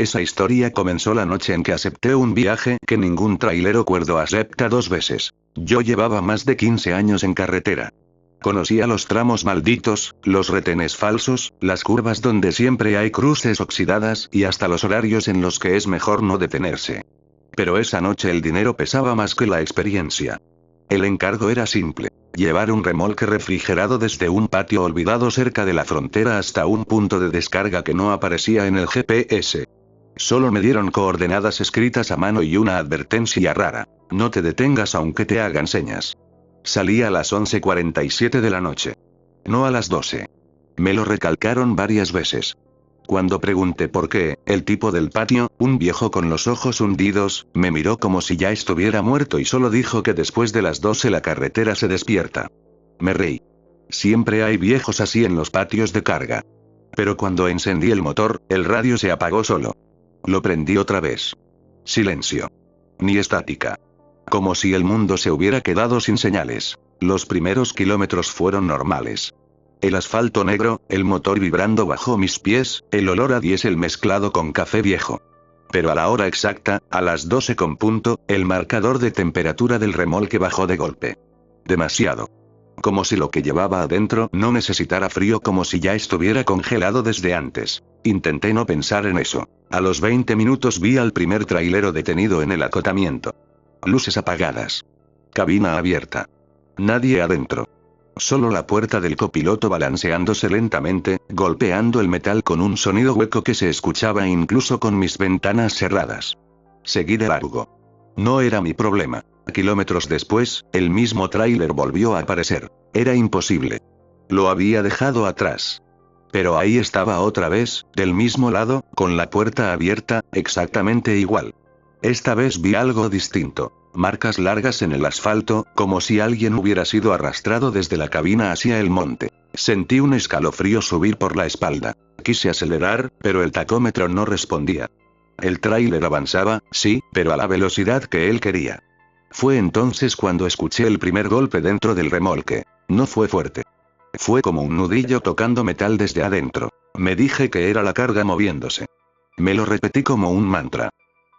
Esa historia comenzó la noche en que acepté un viaje que ningún trailero cuerdo acepta 2 veces. Yo llevaba más de 15 años en carretera. Conocía los tramos malditos, los retenes falsos, las curvas donde siempre hay cruces oxidadas y hasta los horarios en los que es mejor no detenerse. Pero esa noche el dinero pesaba más que la experiencia. El encargo era simple: llevar un remolque refrigerado desde un patio olvidado cerca de la frontera hasta un punto de descarga que no aparecía en el GPS. Solo me dieron coordenadas escritas a mano y una advertencia rara: no te detengas aunque te hagan señas. Salí a las 11:47 de la noche. No a las 12. Me lo recalcaron varias veces. Cuando pregunté por qué, el tipo del patio, un viejo con los ojos hundidos, me miró como si ya estuviera muerto y solo dijo que después de las 12 la carretera se despierta. Me reí. Siempre hay viejos así en los patios de carga. Pero cuando encendí el motor, el radio se apagó solo. Lo prendí otra vez. Silencio. Ni estática. Como si el mundo se hubiera quedado sin señales. Los primeros kilómetros fueron normales. El asfalto negro, el motor vibrando bajo mis pies, el olor a diésel mezclado con café viejo. Pero a la hora exacta, a las 12 con punto, el marcador de temperatura del remolque bajó de golpe. Demasiado. Como si lo que llevaba adentro no necesitara frío, como si ya estuviera congelado desde antes. Intenté no pensar en eso. A los 20 minutos vi al primer trailero detenido en el acotamiento. Luces apagadas. Cabina abierta. Nadie adentro. Solo la puerta del copiloto balanceándose lentamente, golpeando el metal con un sonido hueco que se escuchaba incluso con mis ventanas cerradas. Seguí de largo. No era mi problema. Kilómetros después, el mismo tráiler volvió a aparecer. Era imposible. Lo había dejado atrás. Pero ahí estaba otra vez, del mismo lado, con la puerta abierta, exactamente igual. Esta vez vi algo distinto. Marcas largas en el asfalto, como si alguien hubiera sido arrastrado desde la cabina hacia el monte. Sentí un escalofrío subir por la espalda. Quise acelerar, pero el tacómetro no respondía. El tráiler avanzaba, sí, pero a la velocidad que él quería. Fue entonces cuando escuché el primer golpe dentro del remolque. No fue fuerte. Fue como un nudillo tocando metal desde adentro. Me dije que era la carga moviéndose. Me lo repetí como un mantra.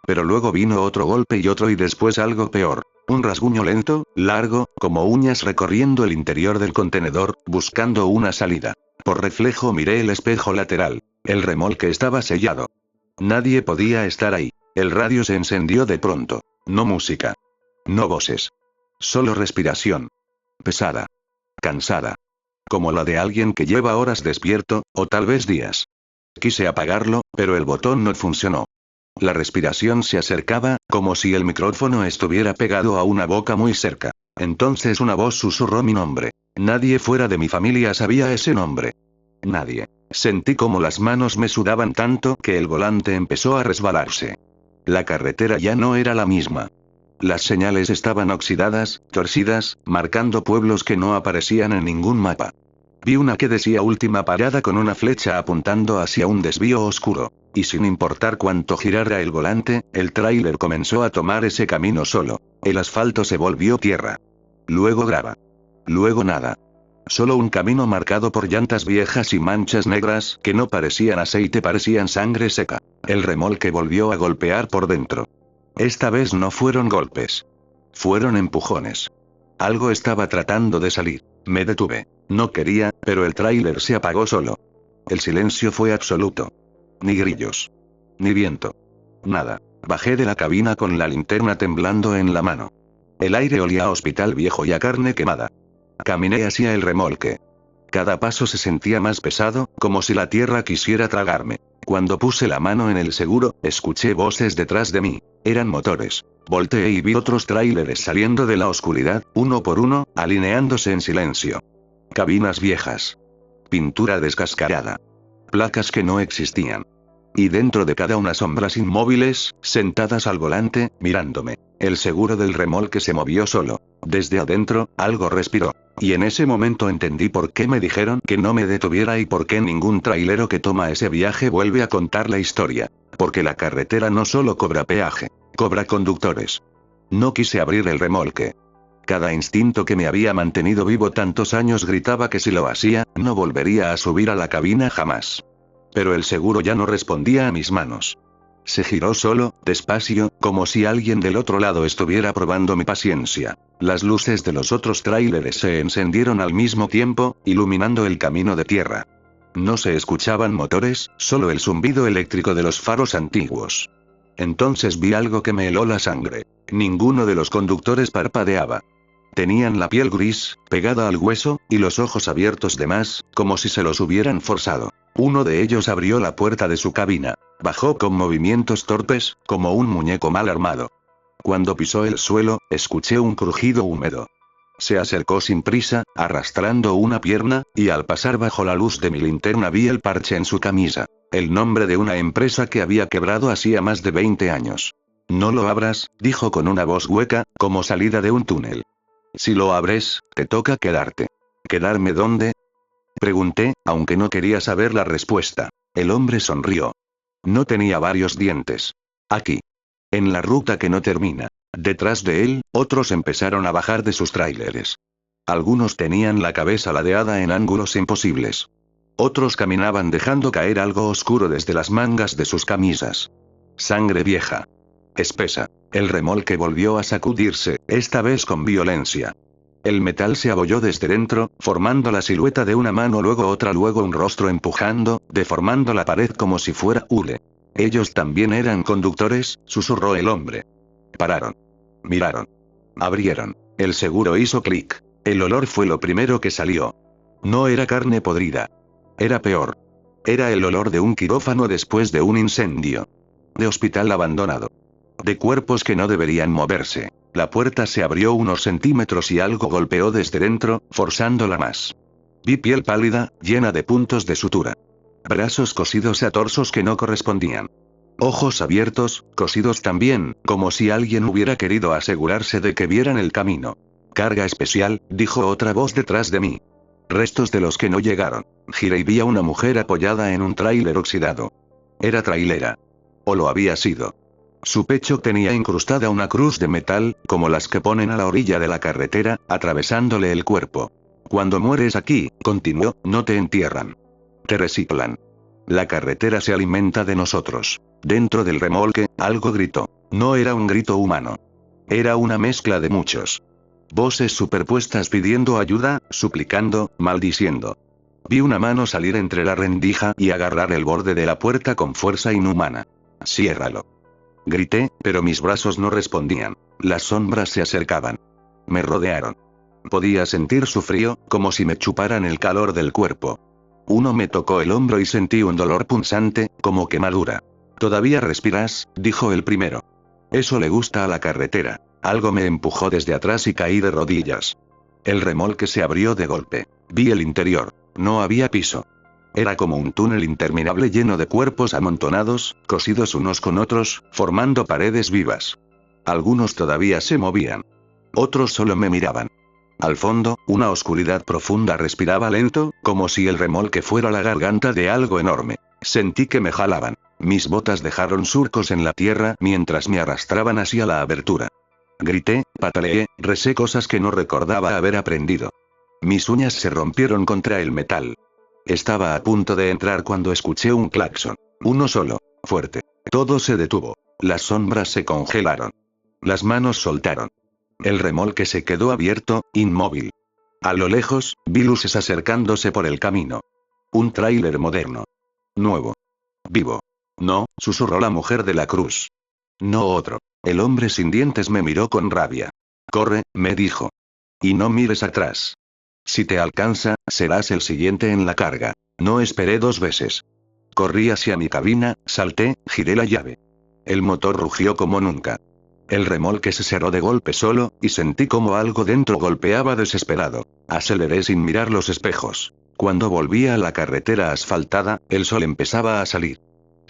Pero luego vino otro golpe y después algo peor. Un rasguño lento, largo, como uñas recorriendo el interior del contenedor, buscando una salida. Por reflejo miré el espejo lateral. El remolque estaba sellado. Nadie podía estar ahí. El radio se encendió de pronto. No música. No voces. Solo respiración. Pesada. Cansada. Como la de alguien que lleva horas despierto, o tal vez días. Quise apagarlo, pero el botón no funcionó. La respiración se acercaba, como si el micrófono estuviera pegado a una boca muy cerca. Entonces una voz susurró mi nombre. Nadie fuera de mi familia sabía ese nombre. Nadie. Sentí como las manos me sudaban tanto que el volante empezó a resbalarse. La carretera ya no era la misma. Las señales estaban oxidadas, torcidas, marcando pueblos que no aparecían en ningún mapa. Vi una que decía última parada con una flecha apuntando hacia un desvío oscuro. Y sin importar cuánto girara el volante, el tráiler comenzó a tomar ese camino solo. El asfalto se volvió tierra. Luego grava. Luego nada. Solo un camino marcado por llantas viejas y manchas negras que no parecían aceite, parecían sangre seca. El remolque volvió a golpear por dentro. Esta vez no fueron golpes. Fueron empujones. Algo estaba tratando de salir. Me detuve. No quería, pero el tráiler se apagó solo. El silencio fue absoluto. Ni grillos. Ni viento. Nada. Bajé de la cabina con la linterna temblando en la mano. El aire olía a hospital viejo y a carne quemada. Caminé hacia el remolque. Cada paso se sentía más pesado, como si la tierra quisiera tragarme. Cuando puse la mano en el seguro, escuché voces detrás de mí. Eran motores. Volteé y vi otros tráileres saliendo de la oscuridad, uno por uno, alineándose en silencio. Cabinas viejas. Pintura descascarada. Placas que no existían. Y dentro de cada una sombras inmóviles, sentadas al volante, mirándome. El seguro del remolque se movió solo. Desde adentro, algo respiró. Y en ese momento entendí por qué me dijeron que no me detuviera y por qué ningún trailero que toma ese viaje vuelve a contar la historia. Porque la carretera no solo cobra peaje, cobra conductores. No quise abrir el remolque. Cada instinto que me había mantenido vivo tantos años gritaba que si lo hacía, no volvería a subir a la cabina jamás. Pero el seguro ya no respondía a mis manos. Se giró solo, despacio, como si alguien del otro lado estuviera probando mi paciencia. Las luces de los otros tráileres se encendieron al mismo tiempo, iluminando el camino de tierra. No se escuchaban motores, solo el zumbido eléctrico de los faros antiguos. Entonces vi algo que me heló la sangre. Ninguno de los conductores parpadeaba. Tenían la piel gris, pegada al hueso, y los ojos abiertos de más, como si se los hubieran forzado. Uno de ellos abrió la puerta de su cabina. Bajó con movimientos torpes, como un muñeco mal armado. Cuando pisó el suelo, escuché un crujido húmedo. Se acercó sin prisa, arrastrando una pierna, y al pasar bajo la luz de mi linterna vi el parche en su camisa. El nombre de una empresa que había quebrado hacía más de 20 años. No lo abras, dijo con una voz hueca, como salida de un túnel. Si lo abres, te toca quedarte. ¿Quedarme dónde? Pregunté, aunque no quería saber la respuesta. El hombre sonrió. No tenía varios dientes. Aquí. En la ruta que no termina. Detrás de él, otros empezaron a bajar de sus tráileres. Algunos tenían la cabeza ladeada en ángulos imposibles. Otros caminaban dejando caer algo oscuro desde las mangas de sus camisas. Sangre vieja. Espesa. El remolque volvió a sacudirse, esta vez con violencia. El metal se abolló desde dentro, formando la silueta de una mano, luego otra, luego un rostro empujando, deformando la pared como si fuera hule. Ellos también eran conductores, susurró el hombre. Pararon. Miraron. Abrieron. El seguro hizo clic. El olor fue lo primero que salió. No era carne podrida. Era peor. Era el olor de un quirófano después de un incendio. De hospital abandonado. De cuerpos que no deberían moverse. La puerta se abrió unos centímetros y algo golpeó desde dentro, forzándola más. Vi piel pálida, llena de puntos de sutura. Brazos cosidos a torsos que no correspondían. Ojos abiertos, cosidos también, como si alguien hubiera querido asegurarse de que vieran el camino. Carga especial, dijo otra voz detrás de mí. Restos de los que no llegaron. Giré y vi a una mujer apoyada en un tráiler oxidado. Era trailera. O lo había sido. Su pecho tenía incrustada una cruz de metal, como las que ponen a la orilla de la carretera, atravesándole el cuerpo. Cuando mueres aquí, continuó, no te entierran. Te reciclan. La carretera se alimenta de nosotros. Dentro del remolque, algo gritó. No era un grito humano. Era una mezcla de muchos. Voces superpuestas pidiendo ayuda, suplicando, maldiciendo. Vi una mano salir entre la rendija y agarrar el borde de la puerta con fuerza inhumana. Ciérralo. Grité, pero mis brazos no respondían. Las sombras se acercaban. Me rodearon. Podía sentir su frío, como si me chuparan el calor del cuerpo. Uno me tocó el hombro y sentí un dolor punzante, como quemadura. ¿Todavía respiras?, dijo el primero. Eso le gusta a la carretera. Algo me empujó desde atrás y caí de rodillas. El remolque se abrió de golpe. Vi el interior. No había piso. Era como un túnel interminable lleno de cuerpos amontonados, cosidos unos con otros, formando paredes vivas. Algunos todavía se movían. Otros solo me miraban. Al fondo, una oscuridad profunda respiraba lento, como si el remolque fuera la garganta de algo enorme. Sentí que me jalaban. Mis botas dejaron surcos en la tierra mientras me arrastraban hacia la abertura. Grité, pataleé, recé cosas que no recordaba haber aprendido. Mis uñas se rompieron contra el metal. Estaba a punto de entrar cuando escuché un claxon. Uno solo, fuerte. Todo se detuvo. Las sombras se congelaron. Las manos soltaron. El remolque se quedó abierto, inmóvil. A lo lejos, vi luces acercándose por el camino. Un tráiler moderno. Nuevo. Vivo. No, susurró la mujer de la cruz. No otro. El hombre sin dientes me miró con rabia. Corre, me dijo. Y no mires atrás. Si te alcanza, serás el siguiente en la carga. No esperé 2 veces. Corrí hacia mi cabina, salté, giré la llave. El motor rugió como nunca. El remolque se cerró de golpe solo, y sentí como algo dentro golpeaba desesperado. Aceleré sin mirar los espejos. Cuando volví a la carretera asfaltada, el sol empezaba a salir.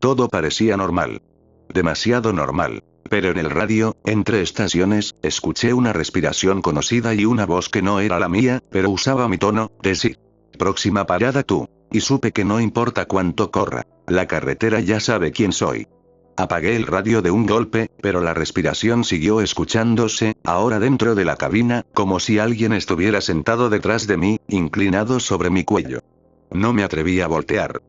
Todo parecía normal. Demasiado normal. Pero en el radio, entre estaciones, escuché una respiración conocida y una voz que no era la mía, pero usaba mi tono, decir. Próxima parada tú. Y supe que no importa cuánto corra. La carretera ya sabe quién soy. Apagué el radio de un golpe, pero la respiración siguió escuchándose, ahora dentro de la cabina, como si alguien estuviera sentado detrás de mí, inclinado sobre mi cuello. No me atreví a voltear.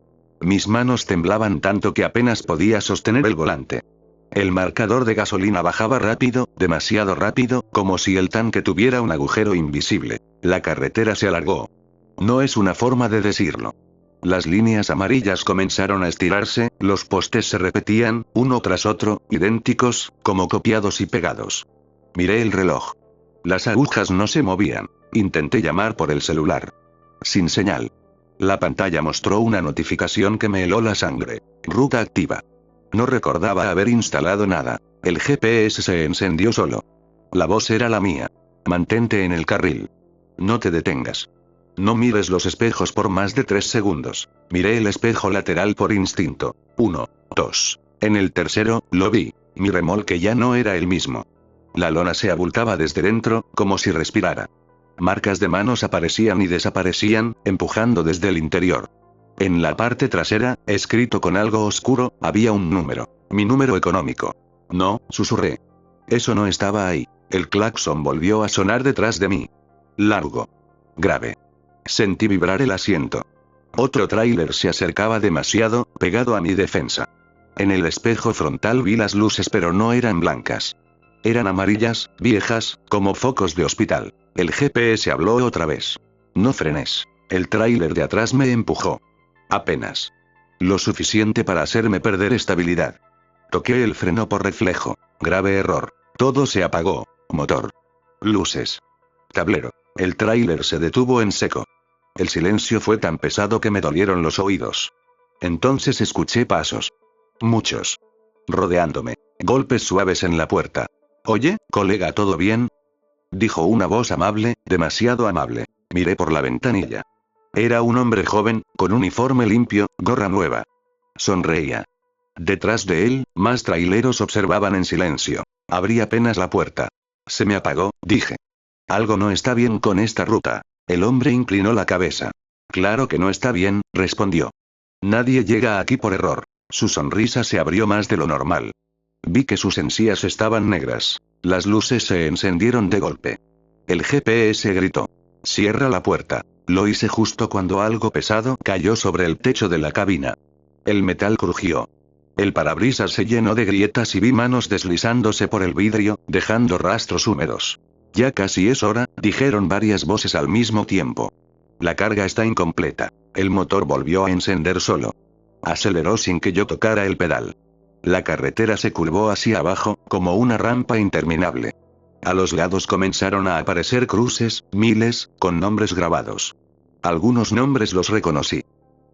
Mis manos temblaban tanto que apenas podía sostener el volante. El marcador de gasolina bajaba rápido, demasiado rápido, como si el tanque tuviera un agujero invisible. La carretera se alargó. No es una forma de decirlo. Las líneas amarillas comenzaron a estirarse, los postes se repetían, uno tras otro, idénticos, como copiados y pegados. Miré el reloj. Las agujas no se movían. Intenté llamar por el celular. Sin señal. La pantalla mostró una notificación que me heló la sangre. Ruta activa. No recordaba haber instalado nada. El GPS se encendió solo. La voz era la mía. Mantente en el carril. No te detengas. No mires los espejos por más de 3 segundos. Miré el espejo lateral por instinto. 1, 2. En el tercero, lo vi. Mi remolque ya no era el mismo. La lona se abultaba desde dentro, como si respirara. Marcas de manos aparecían y desaparecían, empujando desde el interior. En la parte trasera, escrito con algo oscuro, había un número. Mi número económico. No, susurré. Eso no estaba ahí. El claxon volvió a sonar detrás de mí. Largo. Grave. Sentí vibrar el asiento. Otro tráiler se acercaba demasiado, pegado a mi defensa. En el espejo frontal vi las luces, pero no eran blancas. Eran amarillas, viejas, como focos de hospital. El GPS habló otra vez. No frenes. El tráiler de atrás me empujó. Apenas. Lo suficiente para hacerme perder estabilidad. Toqué el freno por reflejo. Grave error. Todo se apagó. Motor. Luces. Tablero. El tráiler se detuvo en seco. El silencio fue tan pesado que me dolieron los oídos. Entonces escuché pasos. Muchos. Rodeándome. Golpes suaves en la puerta. Oye, colega, ¿todo bien? Dijo una voz amable, demasiado amable. Miré por la ventanilla. Era un hombre joven, con uniforme limpio, gorra nueva. Sonreía. Detrás de él, más traileros observaban en silencio. Abrí apenas la puerta. Se me apagó, dije. Algo no está bien con esta ruta. El hombre inclinó la cabeza. Claro que no está bien, respondió. Nadie llega aquí por error. Su sonrisa se abrió más de lo normal. Vi que sus encías estaban negras. Las luces se encendieron de golpe. El GPS gritó. Cierra la puerta. Lo hice justo cuando algo pesado cayó sobre el techo de la cabina. El metal crujió. El parabrisas se llenó de grietas y vi manos deslizándose por el vidrio, dejando rastros húmedos. Ya casi es hora, dijeron varias voces al mismo tiempo. La carga está incompleta. El motor volvió a encender solo. Aceleró sin que yo tocara el pedal. La carretera se curvó hacia abajo, como una rampa interminable. A los lados comenzaron a aparecer cruces, miles, con nombres grabados. Algunos nombres los reconocí.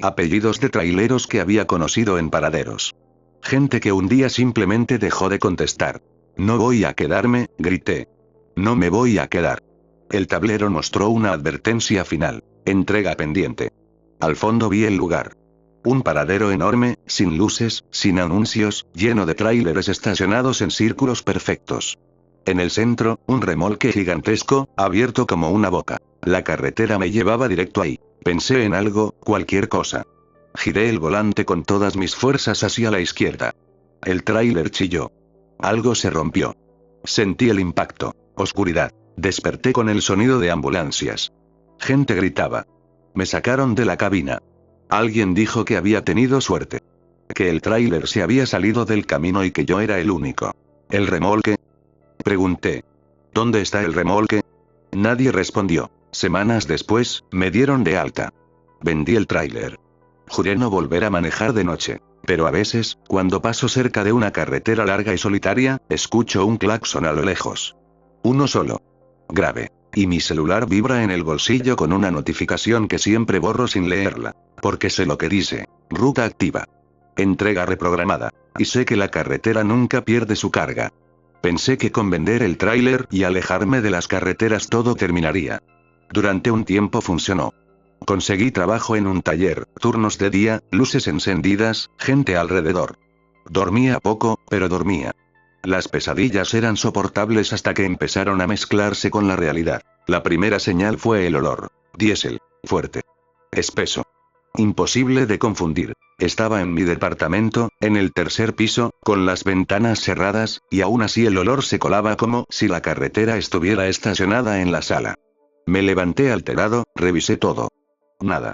Apellidos de traileros que había conocido en paraderos. Gente que un día simplemente dejó de contestar. No voy a quedarme, grité. No me voy a quedar. El tablero mostró una advertencia final. Entrega pendiente. Al fondo vi el lugar. Un paradero enorme, sin luces, sin anuncios, lleno de tráileres estacionados en círculos perfectos. En el centro, un remolque gigantesco, abierto como una boca. La carretera me llevaba directo ahí. Pensé en algo, cualquier cosa. Giré el volante con todas mis fuerzas hacia la izquierda. El tráiler chilló. Algo se rompió. Sentí el impacto. Oscuridad. Desperté con el sonido de ambulancias. Gente gritaba. Me sacaron de la cabina. Alguien dijo que había tenido suerte. Que el tráiler se había salido del camino y que yo era el único. ¿El remolque? Pregunté. ¿Dónde está el remolque? Nadie respondió. Semanas después, me dieron de alta. Vendí el tráiler. Juré no volver a manejar de noche. Pero a veces, cuando paso cerca de una carretera larga y solitaria, escucho un claxon a lo lejos. Uno solo. Grave. Y mi celular vibra en el bolsillo con una notificación que siempre borro sin leerla. Porque sé lo que dice. Ruta activa. Entrega reprogramada. Y sé que la carretera nunca pierde su carga. Pensé que con vender el tráiler y alejarme de las carreteras todo terminaría. Durante un tiempo funcionó. Conseguí trabajo en un taller, turnos de día, luces encendidas, gente alrededor. Dormía poco, pero dormía. Las pesadillas eran soportables hasta que empezaron a mezclarse con la realidad. La primera señal fue el olor. Diésel. Fuerte. Espeso. Imposible de confundir. Estaba en mi departamento, en el tercer piso, con las ventanas cerradas, y aún así el olor se colaba como si la carretera estuviera estacionada en la sala. Me levanté alterado, revisé todo. Nada.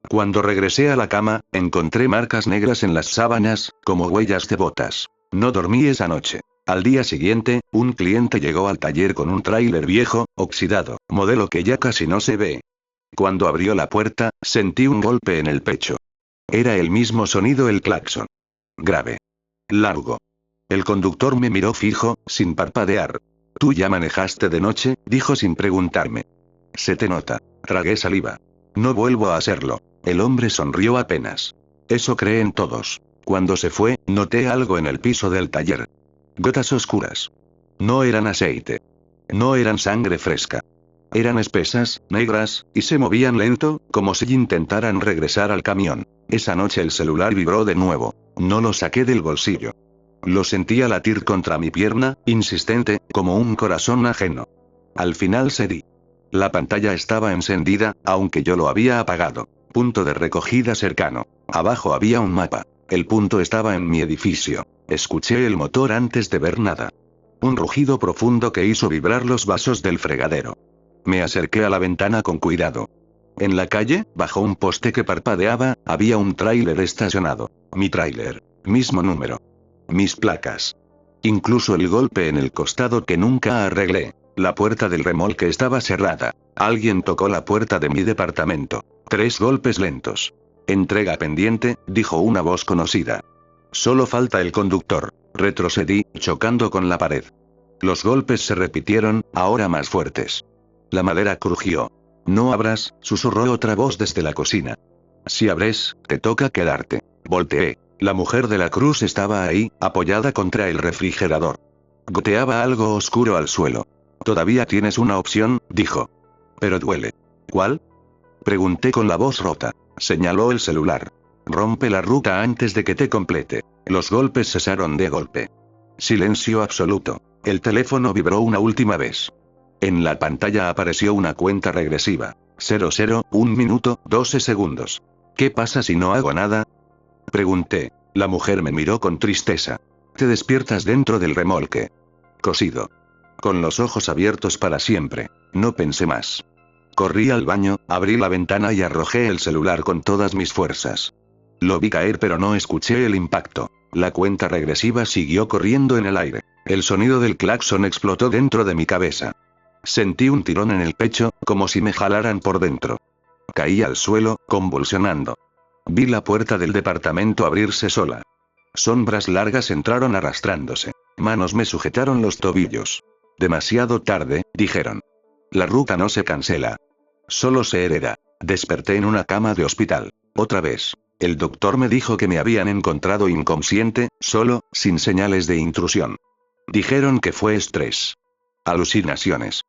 Cuando regresé a la cama, encontré marcas negras en las sábanas, como huellas de botas. No dormí esa noche. Al día siguiente, un cliente llegó al taller con un tráiler viejo, oxidado, modelo que ya casi no se ve. Cuando abrió la puerta, sentí un golpe en el pecho. Era el mismo sonido, el claxon. Grave. Largo. El conductor me miró fijo, sin parpadear. «¿Tú ya manejaste de noche?», dijo sin preguntarme. «Se te nota». Tragué saliva. «No vuelvo a hacerlo». El hombre sonrió apenas. «Eso creen todos». Cuando se fue, noté algo en el piso del taller. Gotas oscuras. No eran aceite. No eran sangre fresca. Eran espesas, negras, y se movían lento, como si intentaran regresar al camión. Esa noche el celular vibró de nuevo. No lo saqué del bolsillo. Lo sentía latir contra mi pierna, insistente, como un corazón ajeno. Al final cedí. La pantalla estaba encendida, aunque yo lo había apagado. Punto de recogida cercano. Abajo había un mapa. El punto estaba en mi edificio. Escuché el motor antes de ver nada. Un rugido profundo que hizo vibrar los vasos del fregadero. Me acerqué a la ventana con cuidado. En la calle, bajo un poste que parpadeaba, había un tráiler estacionado. Mi tráiler. Mismo número. Mis placas. Incluso el golpe en el costado que nunca arreglé. La puerta del remolque estaba cerrada. Alguien tocó la puerta de mi departamento. 3 golpes lentos. «Entrega pendiente», dijo una voz conocida. «Solo falta el conductor». Retrocedí, chocando con la pared. Los golpes se repitieron, ahora más fuertes. La madera crujió. «No abras», susurró otra voz desde la cocina. «Si abres, te toca quedarte». Volteé. La mujer de la cruz estaba ahí, apoyada contra el refrigerador. Goteaba algo oscuro al suelo. «Todavía tienes una opción», dijo. «Pero duele». «¿Cuál?», pregunté con la voz rota. Señaló el celular. «Rompe la ruta antes de que te complete». Los golpes cesaron de golpe. Silencio absoluto. El teléfono vibró una última vez. En la pantalla apareció una cuenta regresiva. 00, 1 minuto, 12 segundos. «¿Qué pasa si no hago nada?», pregunté. La mujer me miró con tristeza. «Te despiertas dentro del remolque. Cosido. Con los ojos abiertos para siempre». No pensé más. Corrí al baño, abrí la ventana y arrojé el celular con todas mis fuerzas. Lo vi caer pero no escuché el impacto. La cuenta regresiva siguió corriendo en el aire. El sonido del claxon explotó dentro de mi cabeza. Sentí un tirón en el pecho, como si me jalaran por dentro. Caí al suelo, convulsionando. Vi la puerta del departamento abrirse sola. Sombras largas entraron arrastrándose. Manos me sujetaron los tobillos. «Demasiado tarde», dijeron. «La ruta no se cancela. Solo se hereda». Desperté en una cama de hospital. Otra vez. El doctor me dijo que me habían encontrado inconsciente, solo, sin señales de intrusión. Dijeron que fue estrés. Alucinaciones.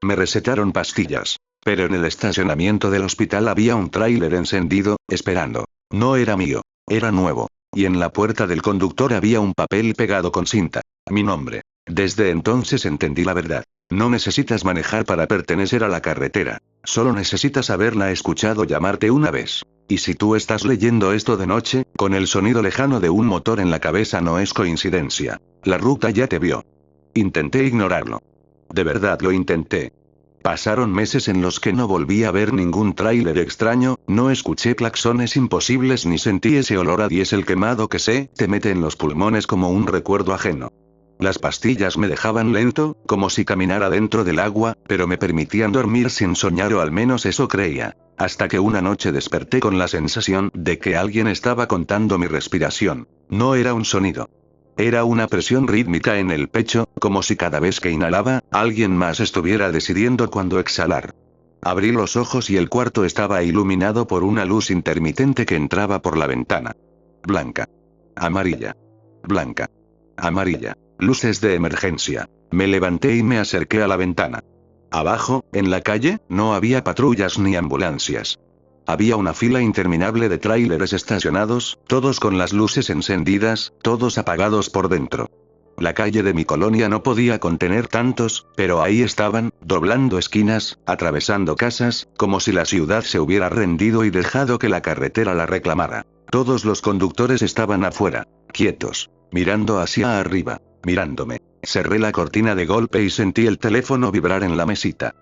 Me recetaron pastillas. Pero en el estacionamiento del hospital había un tráiler encendido, esperando. No era mío. Era nuevo. Y en la puerta del conductor había un papel pegado con cinta. Mi nombre. Desde entonces entendí la verdad. No necesitas manejar para pertenecer a la carretera. Solo necesitas haberla escuchado llamarte una vez. Y si tú estás leyendo esto de noche, con el sonido lejano de un motor en la cabeza no es coincidencia. La ruta ya te vio. Intenté ignorarlo. De verdad lo intenté. Pasaron meses en los que no volví a ver ningún tráiler extraño, no escuché claxones imposibles ni sentí ese olor a diésel quemado que se te mete en los pulmones como un recuerdo ajeno. Las pastillas me dejaban lento, como si caminara dentro del agua, pero me permitían dormir sin soñar, o al menos eso creía. Hasta que una noche desperté con la sensación de que alguien estaba contando mi respiración. No era un sonido. Era una presión rítmica en el pecho, como si cada vez que inhalaba, alguien más estuviera decidiendo cuándo exhalar. Abrí los ojos y el cuarto estaba iluminado por una luz intermitente que entraba por la ventana. Blanca. Amarilla. Blanca. Amarilla. Luces de emergencia. Me levanté y me acerqué a la ventana. Abajo, en la calle, no había patrullas ni ambulancias. Había una fila interminable de tráileres estacionados, todos con las luces encendidas, todos apagados por dentro. La calle de mi colonia no podía contener tantos, pero ahí estaban, doblando esquinas, atravesando casas, como si la ciudad se hubiera rendido y dejado que la carretera la reclamara. Todos los conductores estaban afuera, quietos, mirando hacia arriba, mirándome. Cerré la cortina de golpe y sentí el teléfono vibrar en la mesita.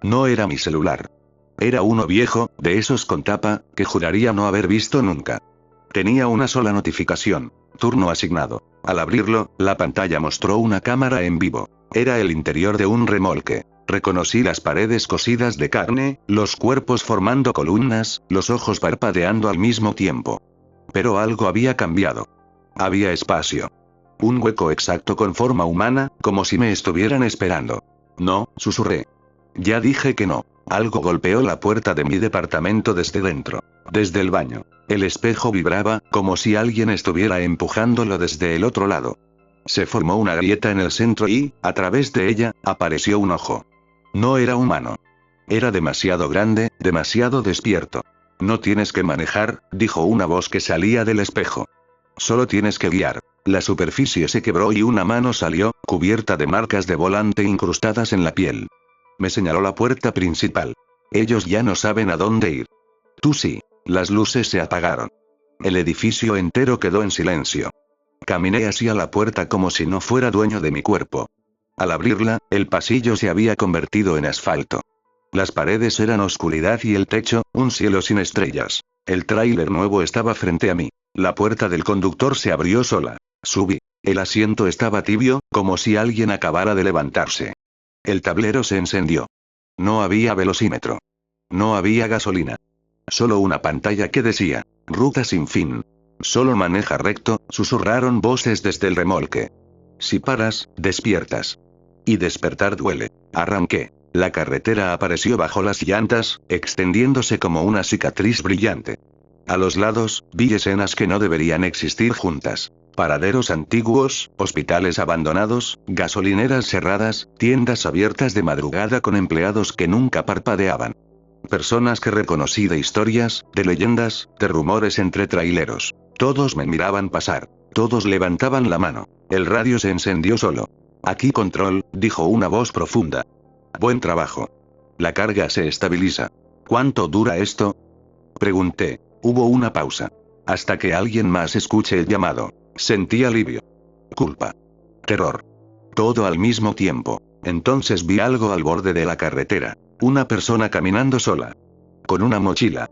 No era mi celular. Era uno viejo, de esos con tapa, que juraría no haber visto nunca. Tenía una sola notificación. Turno asignado. Al abrirlo, la pantalla mostró una cámara en vivo. Era el interior de un remolque. Reconocí las paredes cosidas de carne, los cuerpos formando columnas, los ojos parpadeando al mismo tiempo. Pero algo había cambiado. Había espacio. Un hueco exacto con forma humana, como si me estuvieran esperando. No, susurré. Ya dije que no. Algo golpeó la puerta de mi departamento desde dentro. Desde el baño. El espejo vibraba, como si alguien estuviera empujándolo desde el otro lado. Se formó una grieta en el centro y, a través de ella, apareció un ojo. No era humano. Era demasiado grande, demasiado despierto. No tienes que manejar, dijo una voz que salía del espejo. Solo tienes que guiar. La superficie se quebró y una mano salió, cubierta de marcas de volante incrustadas en la piel. Me señaló la puerta principal. Ellos ya no saben a dónde ir. Tú sí. Las luces se apagaron. El edificio entero quedó en silencio. Caminé hacia la puerta como si no fuera dueño de mi cuerpo. Al abrirla, el pasillo se había convertido en asfalto. Las paredes eran oscuridad y el techo, un cielo sin estrellas. El tráiler nuevo estaba frente a mí. La puerta del conductor se abrió sola. Subí. El asiento estaba tibio, como si alguien acabara de levantarse. El tablero se encendió. No había velocímetro. No había gasolina. Solo una pantalla que decía, ruta sin fin. Solo maneja recto, susurraron voces desde el remolque. Si paras, despiertas. Y despertar duele. Arranqué. La carretera apareció bajo las llantas, extendiéndose como una cicatriz brillante. A los lados, vi escenas que no deberían existir juntas. Paraderos antiguos, hospitales abandonados, gasolineras cerradas, tiendas abiertas de madrugada con empleados que nunca parpadeaban. Personas que reconocí de historias, de leyendas, de rumores entre traileros. Todos me miraban pasar. Todos levantaban la mano. El radio se encendió solo. Aquí control, dijo una voz profunda. Buen trabajo. La carga se estabiliza. ¿Cuánto dura esto? Pregunté. Hubo una pausa. Hasta que alguien más escuche el llamado. Sentí alivio. Culpa. Terror. Todo al mismo tiempo. Entonces vi algo al borde de la carretera. Una persona caminando sola. Con una mochila.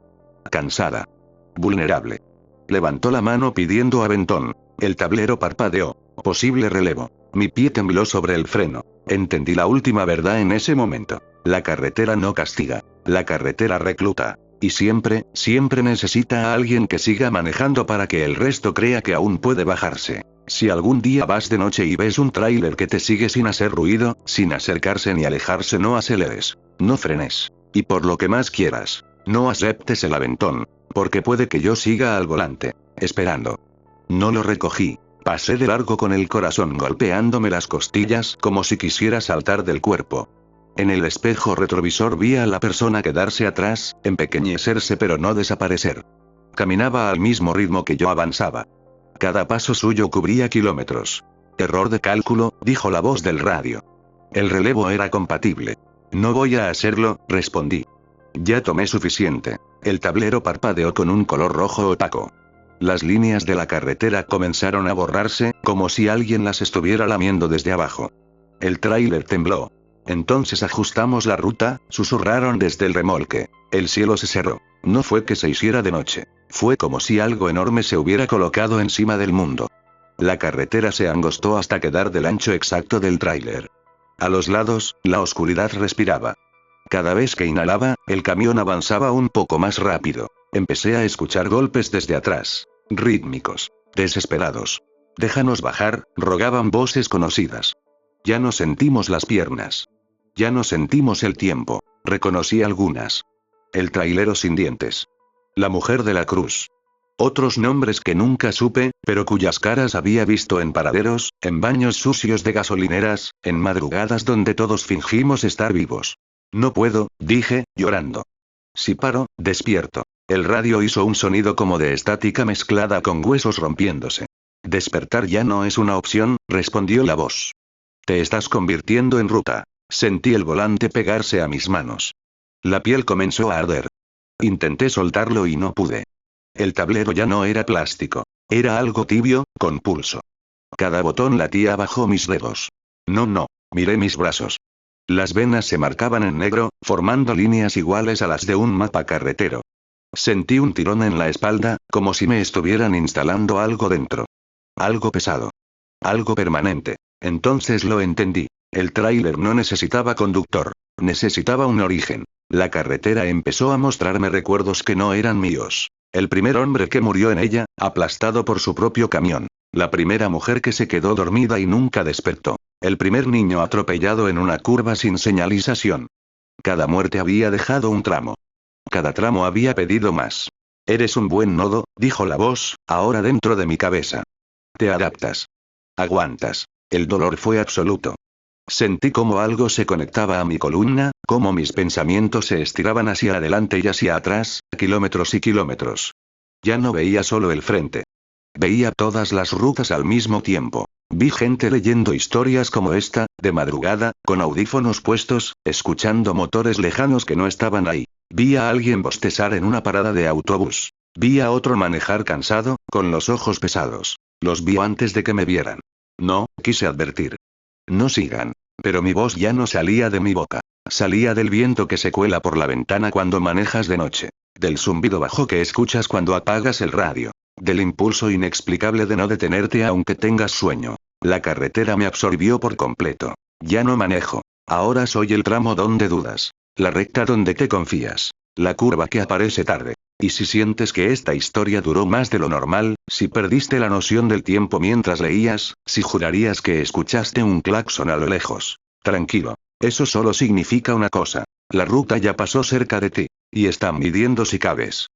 Cansada. Vulnerable. Levantó la mano pidiendo aventón. El tablero parpadeó. Posible relevo. Mi pie tembló sobre el freno. Entendí la última verdad en ese momento. La carretera no castiga. La carretera recluta. Y siempre, siempre necesita a alguien que siga manejando para que el resto crea que aún puede bajarse. Si algún día vas de noche y ves un tráiler que te sigue sin hacer ruido, sin acercarse ni alejarse, no aceleres. No frenes. Y por lo que más quieras, no aceptes el aventón. Porque puede que yo siga al volante, esperando. No lo recogí. Pasé de largo con el corazón golpeándome las costillas como si quisiera saltar del cuerpo. En el espejo retrovisor vi a la persona quedarse atrás, empequeñecerse pero no desaparecer. Caminaba al mismo ritmo que yo avanzaba. Cada paso suyo cubría kilómetros. Error de cálculo, dijo la voz del radio. El relevo era compatible. No voy a hacerlo, respondí. Ya tomé suficiente. El tablero parpadeó con un color rojo opaco. Las líneas de la carretera comenzaron a borrarse, como si alguien las estuviera lamiendo desde abajo. El tráiler tembló. Entonces ajustamos la ruta, susurraron desde el remolque. El cielo se cerró. No fue que se hiciera de noche. Fue como si algo enorme se hubiera colocado encima del mundo. La carretera se angostó hasta quedar del ancho exacto del tráiler. A los lados, la oscuridad respiraba. Cada vez que inhalaba, el camión avanzaba un poco más rápido. Empecé a escuchar golpes desde atrás. Rítmicos. Desesperados. Déjanos bajar, rogaban voces conocidas. Ya no sentimos las piernas. Ya no sentimos el tiempo. Reconocí algunas. El trailero sin dientes. La mujer de la cruz. Otros nombres que nunca supe, pero cuyas caras había visto en paraderos, en baños sucios de gasolineras, en madrugadas donde todos fingimos estar vivos. No puedo, dije, llorando. Si paro, despierto. El radio hizo un sonido como de estática mezclada con huesos rompiéndose. Despertar ya no es una opción, respondió la voz. Te estás convirtiendo en ruta. Sentí el volante pegarse a mis manos. La piel comenzó a arder. Intenté soltarlo y no pude. El tablero ya no era plástico. Era algo tibio, con pulso. Cada botón latía bajo mis dedos. No, miré mis brazos. Las venas se marcaban en negro, formando líneas iguales a las de un mapa carretero. Sentí un tirón en la espalda, como si me estuvieran instalando algo dentro. Algo pesado. Algo permanente. Entonces lo entendí. El tráiler no necesitaba conductor. Necesitaba un origen. La carretera empezó a mostrarme recuerdos que no eran míos. El primer hombre que murió en ella, aplastado por su propio camión. La primera mujer que se quedó dormida y nunca despertó. El primer niño atropellado en una curva sin señalización. Cada muerte había dejado un tramo. Cada tramo había pedido más. Eres un buen nodo, dijo la voz, ahora dentro de mi cabeza. Te adaptas. Aguantas. El dolor fue absoluto. Sentí como algo se conectaba a mi columna, como mis pensamientos se estiraban hacia adelante y hacia atrás, kilómetros y kilómetros. Ya no veía solo el frente. Veía todas las rutas al mismo tiempo. Vi gente leyendo historias como esta, de madrugada, con audífonos puestos, escuchando motores lejanos que no estaban ahí. Vi a alguien bostezar en una parada de autobús. Vi a otro manejar cansado, con los ojos pesados. Los vi antes de que me vieran. No, quise advertir. No sigan. Pero mi voz ya no salía de mi boca. Salía del viento que se cuela por la ventana cuando manejas de noche. Del zumbido bajo que escuchas cuando apagas el radio. Del impulso inexplicable de no detenerte aunque tengas sueño. La carretera me absorbió por completo. Ya no manejo. Ahora soy el tramo donde dudas. La recta donde te confías. La curva que aparece tarde. Y si sientes que esta historia duró más de lo normal, si perdiste la noción del tiempo mientras leías, si jurarías que escuchaste un claxon a lo lejos. Tranquilo. Eso solo significa una cosa. La ruta ya pasó cerca de ti. Y está midiendo si cabes.